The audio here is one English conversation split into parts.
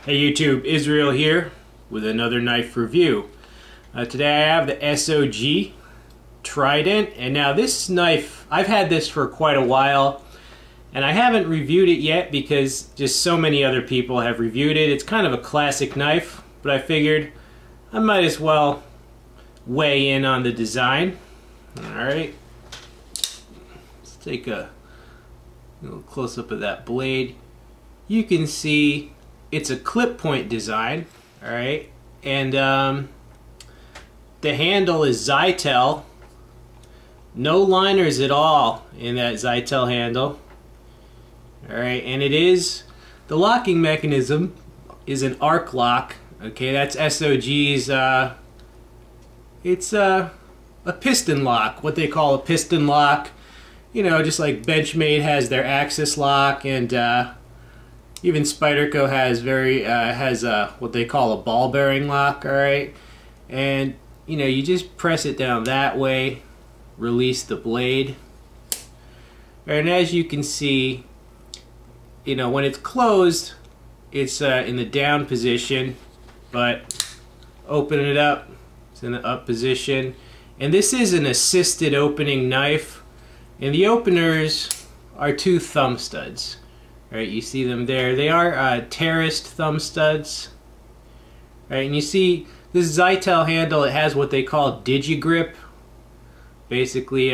Hey YouTube, Israel here with another knife review. Today I have the SOG Trident, and now this knife, I've had this for quite a while and I haven't reviewed it yet because just so many other people have reviewed it. It's kind of a classic knife, but I figured I might as well weigh in on the design. Alright, let's take a little close-up of that blade. You can see it's a clip point design, alright, and the handle is Zytel. No liners at all in that Zytel handle. Alright, and it is, the locking mechanism is an arc lock. Okay, that's SOG's, it's a piston lock, what they call a piston lock. You know, just like Benchmade has their axis lock, and even Spyderco has what they call a ball bearing lock. All right, and you know, you just press it down that way, release the blade, and as you can see, you know, when it's closed, it's in the down position, but open it up, it's in the up position. And this is an assisted opening knife, and the openers are two thumb studs. Right, you see them there. They are terraced thumb studs. Right, and you see this Zytel handle, it has what they call digi-grip. Basically,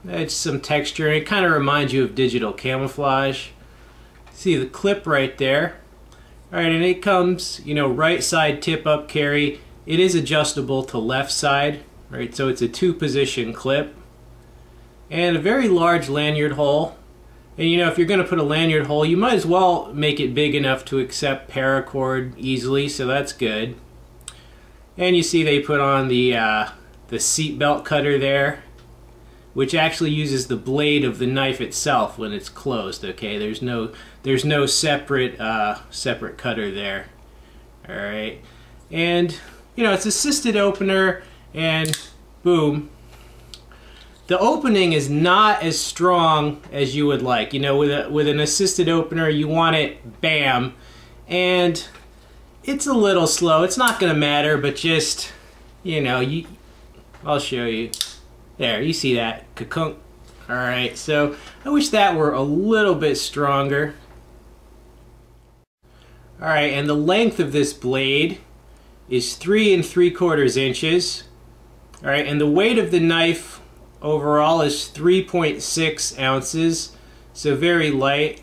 it's some texture, and it kind of reminds you of digital camouflage. See the clip right there. Alright, and it comes, you know, right side tip up carry. It is adjustable to left side. Right, so it's a two-position clip. And a very large lanyard hole. And you know, if you're going to put a lanyard hole, you might as well make it big enough to accept paracord easily, so that's good. And you see they put on the seat belt cutter there, which actually uses the blade of the knife itself when it's closed. Okay, there's no separate separate cutter there. All right, and you know, it's assisted opener, and boom. The opening is not as strong as you would like. You know, with an assisted opener, you want it bam, and it's a little slow. It's not going to matter, but just, you know, I'll show you. There, you see that? Ka-kunk. All right, so I wish that were a little bit stronger. All right, and the length of this blade is 3 3/4 inches. All right, and the weight of the knife overall is 3.6 ounces, so very light.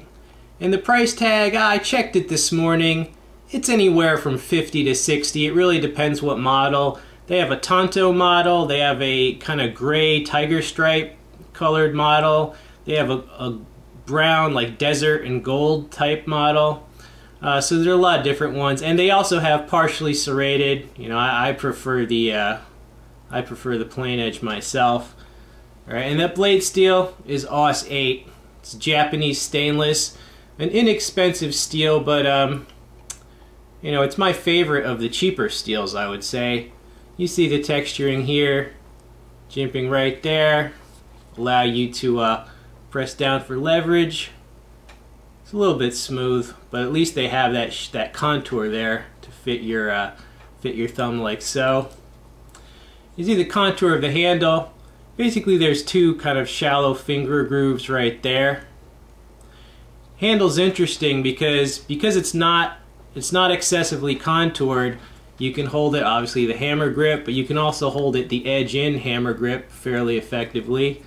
And the price tag, I checked it this morning, it's anywhere from 50 to 60. It really depends what model. They have a Tonto model, they have a kind of gray tiger stripe colored model, they have a brown like desert and gold type model. So there are a lot of different ones, and they also have partially serrated. You know, I prefer the plain edge myself. Alright, and that blade steel is AUS 8. It's Japanese stainless, an inexpensive steel, but you know, it's my favorite of the cheaper steels, I would say. You see the texturing here, jimping right there, allow you to press down for leverage. It's a little bit smooth, but at least they have that contour there to fit your thumb like so. You see the contour of the handle. Basically, there's two kind of shallow finger grooves right there. Handle's interesting because it's not excessively contoured. You can hold it, obviously, the hammer grip, but you can also hold it the edge in hammer grip fairly effectively,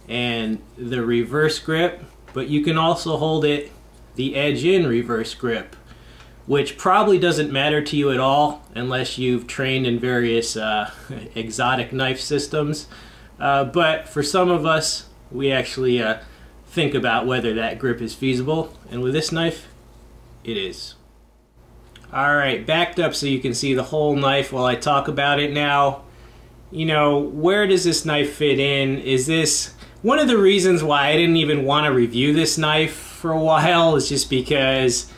and the reverse grip, but you can also hold it the edge in reverse grip, which probably doesn't matter to you at all unless you've trained in various exotic knife systems. But for some of us, we actually think about whether that grip is feasible, and with this knife, it is. Alright, backed up so you can see the whole knife while I talk about it now. You know, where does this knife fit in? Is this one of the reasons why I didn't even want to review this knife for a while, is just because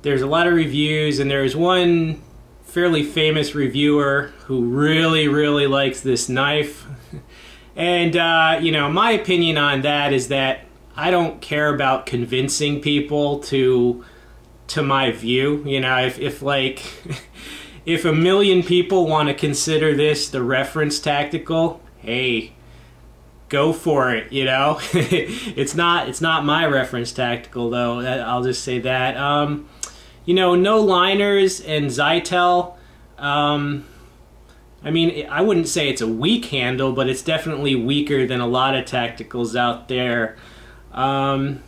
there's a lot of reviews, and there's one fairly famous reviewer who really likes this knife. And you know, my opinion on that is that I don't care about convincing people to to my view. You know, if like if a million people want to consider this the reference tactical, hey, go for it, you know. It's not my reference tactical though. I'll just say that. You know, no liners and Zytel. I mean, I wouldn't say it's a weak handle, but it's definitely weaker than a lot of tacticals out there. The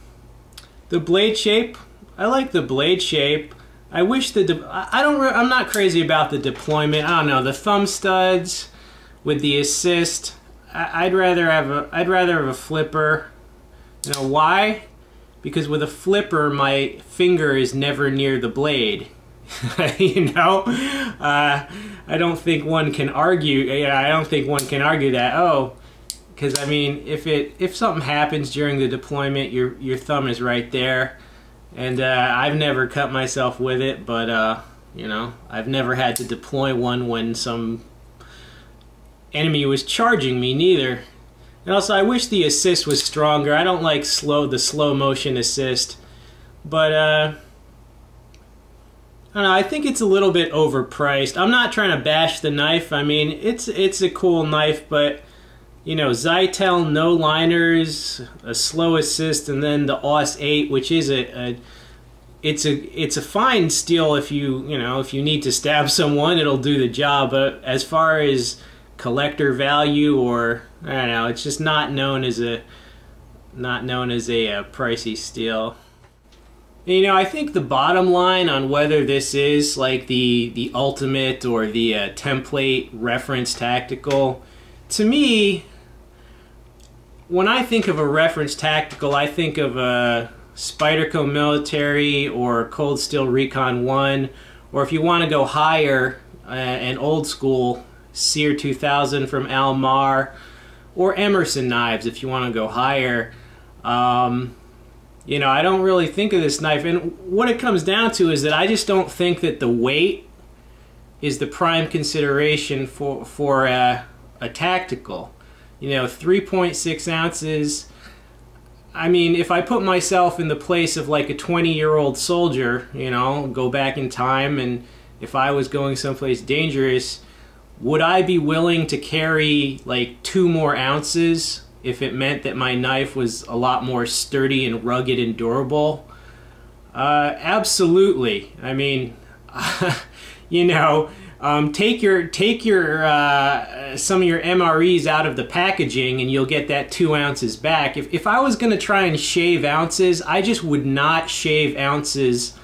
blade shape, I like the blade shape. I wish I'm not crazy about the deployment. I don't know, the thumb studs with the assist. I'd rather have a flipper. You know why? Because with a flipper, my finger is never near the blade. You know, I don't think one can argue. Yeah, I don't think one can argue that. Oh, because I mean, if something happens during the deployment, your thumb is right there. And I've never cut myself with it, but you know, I've never had to deploy one when some enemy was charging me neither. And also, I wish the assist was stronger. I don't like the slow motion assist, but I don't know, I think it's a little bit overpriced. I'm not trying to bash the knife. I mean, it's a cool knife, but you know, Zytel, no liners, a slow assist, and then the AUS 8, which is it's a fine steel if you need to stab someone, it'll do the job. But as far as collector value, or I don't know, it's just not known as a pricey steel. You know, I think the bottom line on whether this is like the ultimate or the template reference tactical, to me, when I think of a reference tactical, I think of a Spyderco Military or Cold Steel Recon 1, or if you want to go higher, an old school Sear 2000 from Almar, or Emerson knives if you want to go higher. You know, I don't really think of this knife, and what it comes down to is that I just don't think that the weight is the prime consideration for a tactical. You know, 3.6 ounces. I mean, if I put myself in the place of like a 20-year-old soldier, you know, go back in time, and if I was going someplace dangerous, would I be willing to carry like 2 more ounces if it meant that my knife was a lot more sturdy and rugged and durable? Absolutely. I mean, you know, take some of your MREs out of the packaging and you'll get that 2 ounces back. If I was going to try and shave ounces, I just would not shave ounces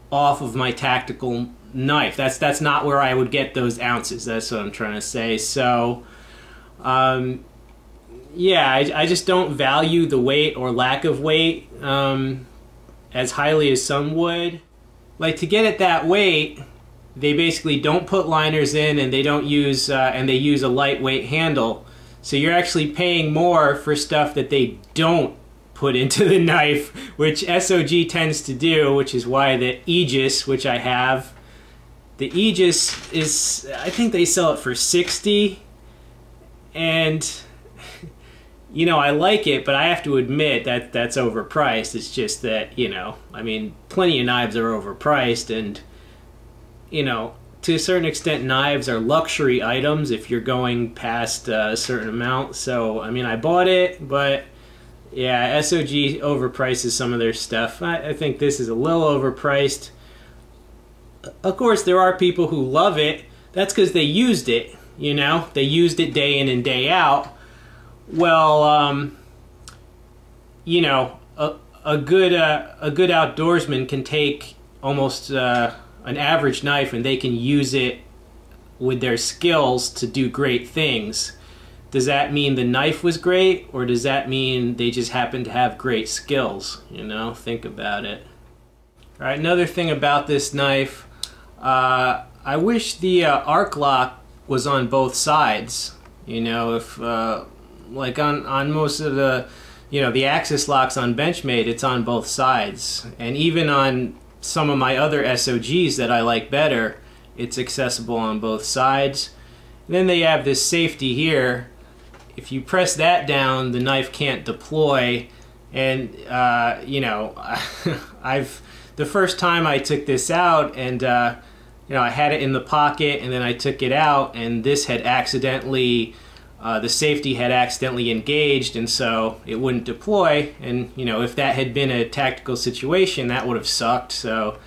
off of my tactical knife. That's not where I would get those ounces. That's what I'm trying to say. So yeah, I just don't value the weight or lack of weight as highly as some would. Like, to get it that weight, they basically don't put liners in, and they don't use and they use a lightweight handle. So you're actually paying more for stuff that they don't put into the knife, which SOG tends to do, which is why the Aegis, which I have, the Aegis is, I think they sell it for $60, and you know, I like it, but I have to admit that that's overpriced. It's just that, you know, I mean, plenty of knives are overpriced, and you know, to a certain extent, knives are luxury items if you're going past a certain amount. So, I mean, I bought it, but yeah, SOG overprices some of their stuff. I think this is a little overpriced. Of course, there are people who love it. That's because they used it, you know? They used it day in and day out. Well, you know, a good outdoorsman can take almost an average knife and they can use it with their skills to do great things. Does that mean the knife was great, or does that mean they just happen to have great skills? You know, think about it. All right, another thing about this knife, I wish the arc lock was on both sides. You know, if like on most of the, you know, the axis locks on Benchmade, it's on both sides, and even on some of my other SOGs that I like better, it's accessible on both sides. And then they have this safety here. If you press that down, the knife can't deploy, And you know, the first time I took this out, and you know, I had it in the pocket, and then I took it out, and this had accidentally, the safety had accidentally engaged, and so it wouldn't deploy. And you know, if that had been a tactical situation, that would have sucked. So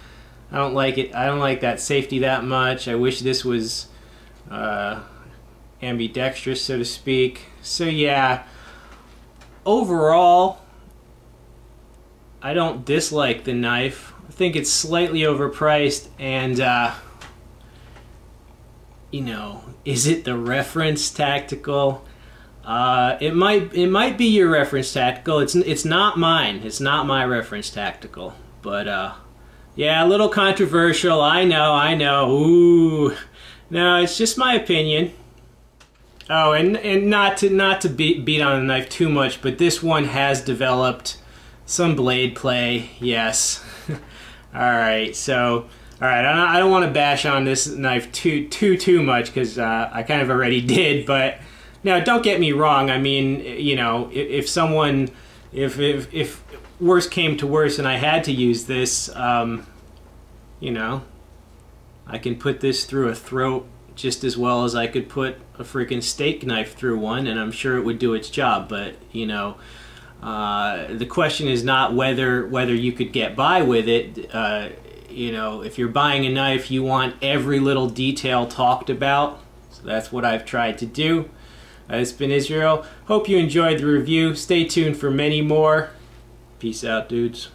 I don't like it. I don't like that safety that much. I wish this was ambidextrous, so to speak. So yeah, overall, I don't dislike the knife. I think it's slightly overpriced, and you know, is it the reference tactical? It might be your reference tactical. It's not mine. It's not my reference tactical. But yeah, a little controversial. I know. Ooh, no, it's just my opinion. Oh, and not to beat on the knife too much, but this one has developed some blade play. Yes. All right, so. Alright, I don't want to bash on this knife too much, because I kind of already did, but now don't get me wrong. I mean, you know, if worse came to worse and I had to use this, you know, I can put this through a throat just as well as I could put a freaking steak knife through one, and I'm sure it would do its job. But, you know, the question is not whether you could get by with it. You know, if you're buying a knife, you want every little detail talked about. So that's what I've tried to do. It's been Israel. Hope you enjoyed the review. Stay tuned for many more. Peace out, dudes.